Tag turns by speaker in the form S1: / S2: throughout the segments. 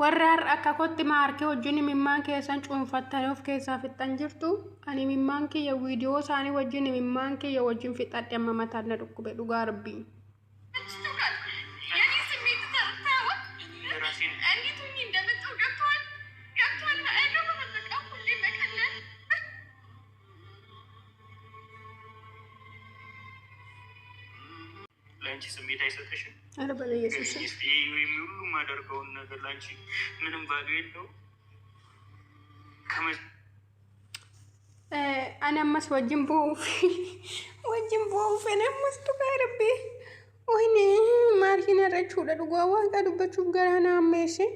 S1: Warrar akka kotti maarkee wajjin mimmaan keessan cuunfattanii of keessaa fixan jirtu. Ani mimmaan kiyya viidiyoo isaanii wajjin mimmaan kiyya wajjin fixadhe amma mataan na dhukkube dhugaa rabbii.
S2: ላንቺ ስሜት አይሰጥሽም?
S1: አረ በለየሱስ
S2: ሁሉ ማደርገውን ነገር ላንቺ ምንም ባሉ የለው።
S1: أنا أمس وجن بوف أنا أمس تقاربي وهني ماركينا رجولا دعوة كده بتشوف جرانا ماشي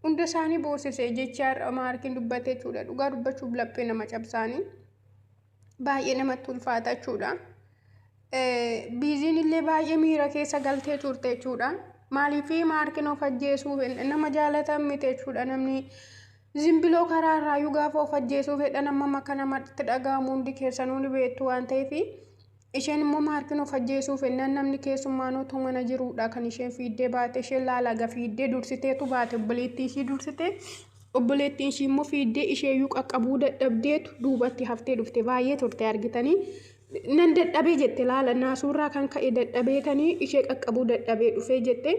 S1: unda sani bose se jechar markin dubbate chuda duga dubbachu blappe nama cabsani baay'ee nama tulfaata chuda biizin illee baay'ee miira keessa galtee turte chuda maalifi markin of ajjeesuu nama jaalatan mite chuda namni zimbilo kararraa yugaaf of ajjeesuu fedhan amma makka namatti dhagaamu hundi keessanuu beektu waan ta'eefi isheen immoo markin of ajjeesuu fedhan namni keessummaan otoo mana jiruudha kan isheen fiiddee baate isheen laalaga fiiddee dursiteetu baate obboleettii ishii dursite obboleettiin ishii immoo fiiddee isheeyyuu qaqqabuu dadhabdeetu duubatti haftee dhufte baay'ee turte argitanii nan dadhabee jette laala naasuurraa kan ka'e dadhabeetanii ishee qaqqabuu dadhabee dhufee jette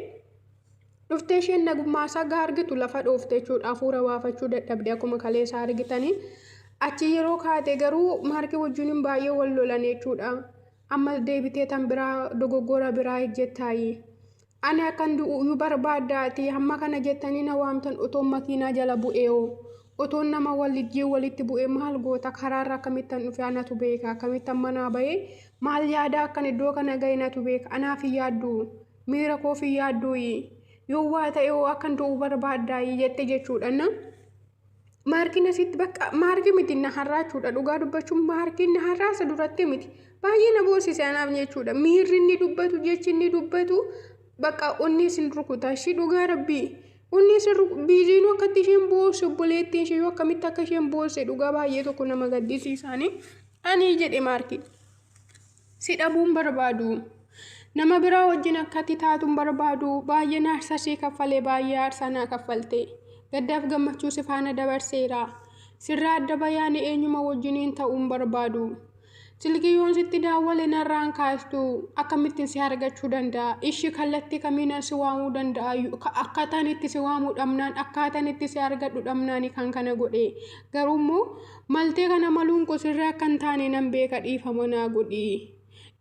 S1: dhuftee isheen nagummaa isaa argitu lafa dhoofte jechuudha hafuura waafachuu dadhabde akkuma kaleessaa argitanii achi yeroo kaate garuu markii wajjin baay'ee wal lolan jechuudha amma deebitee tan biraa dogoggora biraa ejjettaayi ani akkan du'u barbaadaati hamma kana jettanii na waamtan otoo makiinaa jala bu'eeoo otoo nama walitti bu'ee maal goota karaarra akkamittan dhufe anatu beeka akkamittan manaa bahee maal yaada akkan iddoo kana ga'e natu beeka anaaf yaaddu miira koo fi yaadduyi yoo waa ta'e akkan du'u barbaadaayi jette jechuudha na markiin asitti bakka markii miti na harraachuudha dhugaa dubbachuun markiin na harraasa duratti miti baay'ee na boosise anaaf jechuudha miirri inni dubbatu jechi inni dubbatu bakka onni sin rukuta shi dhugaa rabbii onni sin biiziinuu akkatti isheen boose obboleettiin ishee yoo akkamitti akka isheen boose dhugaa baay'ee tokko nama gaddisiisaanii ani jedhe markii si dhabuun barbaadu nama biraa wajjin akkatti taatuun barbaadu baay'ee naarsa ishee kaffalee baay'ee aarsaa naa kaffalte gaddaaf gammachuu si faana dabarseera sirraa adda bayaane eenyuma wajjiniin ta'uun barbaadu silkiyyoon sitti daawwale narraan kaastu akkamittiin si argachuu danda'a ishii kallattii kamiinaan si waamuu danda'a akkaataan itti si waamuu dhabnaan akkaataan itti si argadhu dhabnaani kan kana godhe garuummoo maltee kana maluun sirraa akka hin taane nan beeka dhiifama naa godhi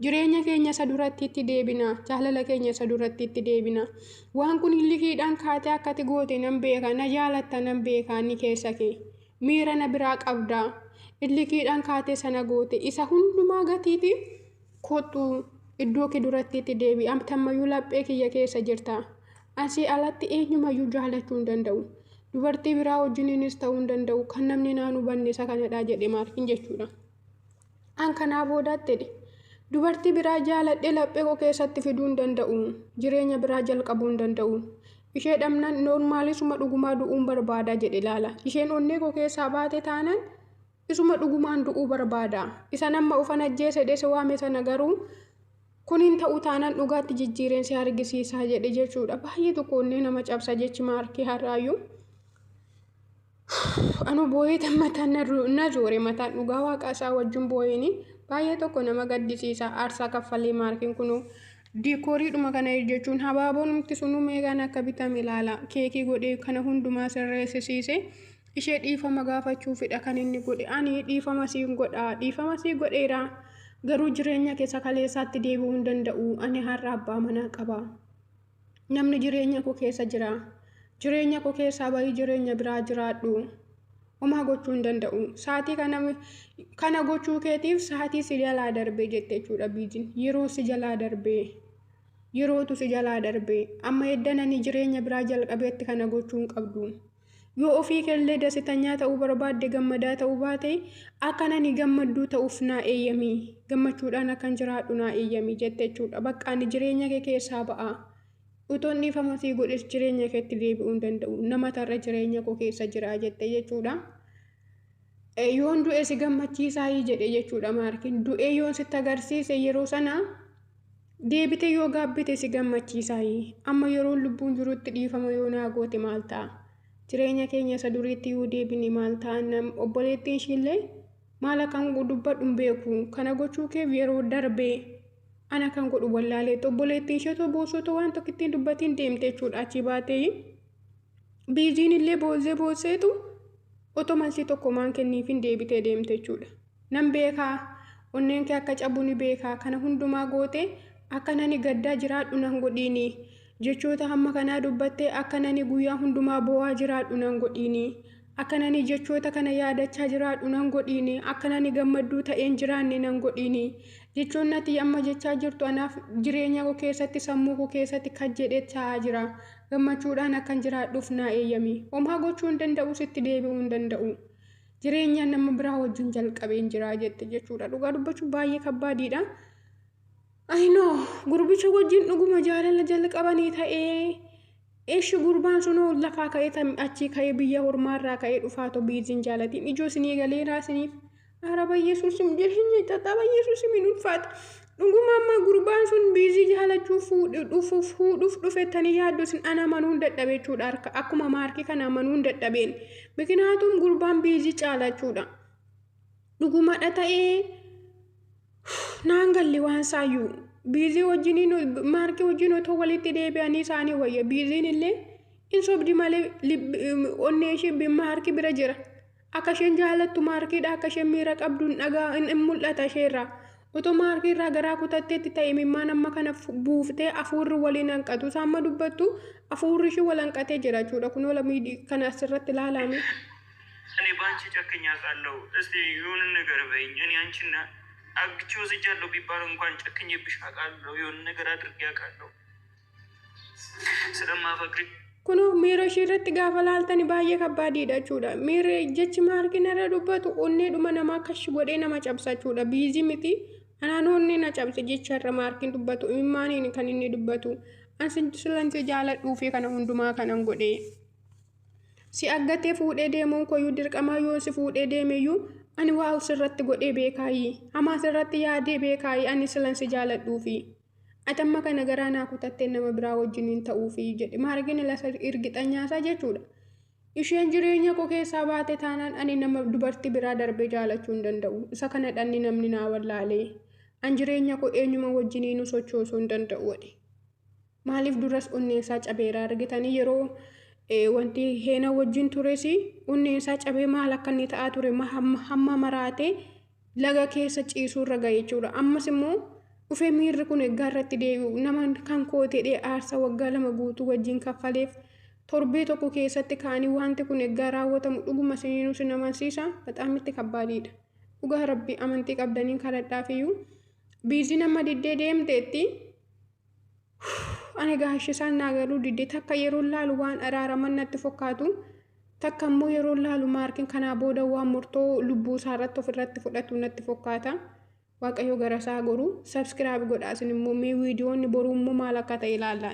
S1: jireenya keenya isa duratti itti deebina jaalala keenya isa duratti itti deebina waan kun hillikiidhaan kaatee akkati goote nan beeka na jaalatta nan beeka ni keessa kee miira na biraa qabda hillikiidhaan kaatee sana goote isa hundumaa gatiiti kottu iddoo kee duratti itti deebi amtammayyuu laphee kiyya keessa jirta asii alatti eenyumayyuu jaalachuu hin danda'u dubartii biraa wajjiniinis ta'uu hin danda'u kan namni naan hubanne isa kanadhaa jedhe markiin jechuudha an kanaa boodaatti dubartii biraa jaaladhe laphee koo keessatti fiduu hin danda'u jireenya biraa jalqabuu hin danda'u ishee dhamnaan noormaalisuma dhugumaa du'uun barbaada jedhe laala isheen onnee koo keessaa baate taanaan isuma dhugumaan du'uu barbaada isa nama ufan ajjeese dhese waame sana garuu kuniin ta'uu taanaan dhugaatti jijjiireensi argisiisaa jedhe jechuudha baay'ee tokko onnee nama cabsa jechi markii harraayyuu anu boo'ee tammataan na zoore mataan dhugaa waaqaasaa wajjin boo'eenii baay'ee tokko nama gaddisiisa aarsaa kaffalee markiin kunuu diikooriidhuma kana jechuun habaaboon mukti sunuu meeqaan akka bitame ilaala keekii godhee kana hundumaa sirreessisiise ishee dhiifama gaafachuu fedha kan inni godhe ani dhiifama sii godheera garuu jireenya keessa kaleessaatti deebi'uu hin danda'u ani har'a abbaa manaa qaba namni jireenya koo keessa jira jireenya koo keessaa bahii jireenya biraa jiraadhu homaa gochuu hin danda'u saatii kana gochuu keetiif saatii si jalaa darbee jette jechuudha biiziin yeroo si jalaa darbee yerootu si jalaa darbee amma eddanani jireenya biraa jalqabeetti kana gochuu hin qabdu yoo ofii keellee dasitanyaa ta'uu barbaadde gammadaa ta'uu baate akkanani gammadduu ta'uuf naa eeyyami gammachuudhaan akkan jiraadhu naa eeyyami jette jechuudha bakka ani jireenya kee keessaa ba'a utoon dhiifama sii godhes jireenya keetti deebi'uu hin danda'u nama tarra jireenya koo keessa jira jette jechuudha yoon du'e si gammachiisaa jedhe jechuudha markiin du'e yoon sitti agarsiise yeroo sana deebite yoo gaabbite si gammachiisaa amma yeroo lubbuun jirutti dhiifama yoo naa goote maal ta'a jireenya keenya isa duriitti yoo deebine maal ta'an obboleettiin ishillee maal akkan dubbadhu hin beeku kana gochuu keef yeroo darbee ana kan godhu wallaalee obboleettiin ishee boosotoo waan tokko ittiin dubbatiin deemte jechuudha achi baatee biiziin illee booseetu otoo malsii tokko maan kenniif hin deebitee deemte jechuudha nan beekaa onneen kee akka cabu ni beekaa kana hundumaa goote akka nani gaddaa jiraadhu nan godhiini jechoota hamma kanaa dubbattee akka nani guyyaa hundumaa bo'aa jiraadhu nan godhiini akka nani jechoota kana yaadachaa jiraadhu nan godhiini akka nani gammadduu ta'een jiraanne nan godhiini jechoon nati amma jechaa jirtu anaaf jireenya koo keessatti sammuu koo keessatti kan jedhee taa'aa jira gammachuudhaan akkan jiraadhuuf naa eeyyami homaa gochuu hin danda'u sitti deebi'uu hin danda'u jireenya nama biraa wajjin jalqabeen jira jette jechuudha dhugaa dubbachuu baay'ee kabbaadiidha ayinoo gurbicha wajjin dhuguma jaalala jalqabanii ta'ee eeshi gurbaan sunoo lafaa ka'ee achi ka'ee biyya hormaarraa ka'ee dhufaatoo biiziin jaalatiin ijoo sinii galee raasiniif araba yesuusim jireenya xaxaba yesuusim hin ulfaata dhuguma amma gurbaan sun biizii jaalachuu fuudhuuf dhufettanii yaaddu sin ana manuun dadhabee jechuudha akkuma maarkii kana manuun dadhabeen biqinaatuun gurbaan biizii caalachuudha dhugumadha ta'ee naan galli waan saayyuu biizii wajjiniin maarkii wajjin otoo walitti deebi'anii isaanii wayya biiziin illee in sobdi malee onnee ishee maarkii bira jira akka isheen jaalattu maarkiidha akka isheen miira qabduun dhagaa in mul'ata isheerraa otoo maarkii irraa garaa kutatteetti ta'e mimmaan amma kana buuftee afuurri waliin hanqatu saamma dubbattu afuurri ishee wal hanqatee jira jechuudha kunoo lamii kana asirratti ilaalame
S2: እኔ ባንቺ ጨክኛ ቃለው እስቲ የሆነ ነገር በይኝ እኔ አንቺና አግቼው ወስጃለሁ ቢባል እንኳን ጨክኜብሽ አውቃለሁ የሆነ ነገር አድርጌ አውቃለሁ ስለማፈቅሪ
S1: kunoo miira ishee irratti gaafa laaltani baay'ee kabbaadiidha jechuudha miira jechi maarkiin irra dubbatu onneedhuma namaa kashi godhee nama cabsachuudha biizii miti anaanoonni na cabse jecharra maarkiin dubbatu immaaniin kan inni dubbatu ansi silanti jaaladhuu fi kana hundumaa kanan godhee si aggatee fuudhee deemuun koyyuu dirqamaa yoo si fuudhee deemeyyuu ani waa sirratti godhee beekaayi hamaa sirratti yaadee beekaayi ani silansi jaaladhuu fi atamma kana garaa naa kutattee nama biraa wajjiniin ta'uu fi jedhe maarkiin lasa irgixanyaasaa jechuudha isheen jireenya koo keessaa baate taanaan ani nama dubartii biraa darbee jaalachuu hin danda'u isa kana dhanni namni naa wallaalee an jireenya koo eenyuma wajjiniin sochoosuu hin danda'u wadhe maaliif duras onneesaa cabeera argitanii yeroo wanti heena wajjin turesi onneesaa cabee maal akka inni ta'aa ture hamma maraatee laga keessa ciisuu irra ga'e jechuudha ammas immoo dhufee miirri kun eeggaa irratti deebi'u nama kan kooteedhee aarsaa waggaa 2 guutuu wajjin kaffaleef torbee tokko keessatti kaanii wanti kun eeggaa raawwatamu dhuguma siniinuu sin amansiisa bataam itti kabbaadiidha dhugaa rabbii amantii qabdaniin kadhadhaafiyyuu biizii nama diddee deemteetti ani gaashisaan naagaluu diddee takka yeroo laalu waan araaraman natti fakkaatu takka immoo yeroo laalu maarkiin kanaa booda waan murtoo lubbuu isaa irratti ofirratti fudhatu natti fakkaata waaqayyo garasaa godhu subscribe godhaa isin immoo mee viidiyoonni boruu immoo maal akka ta'e ilaalaa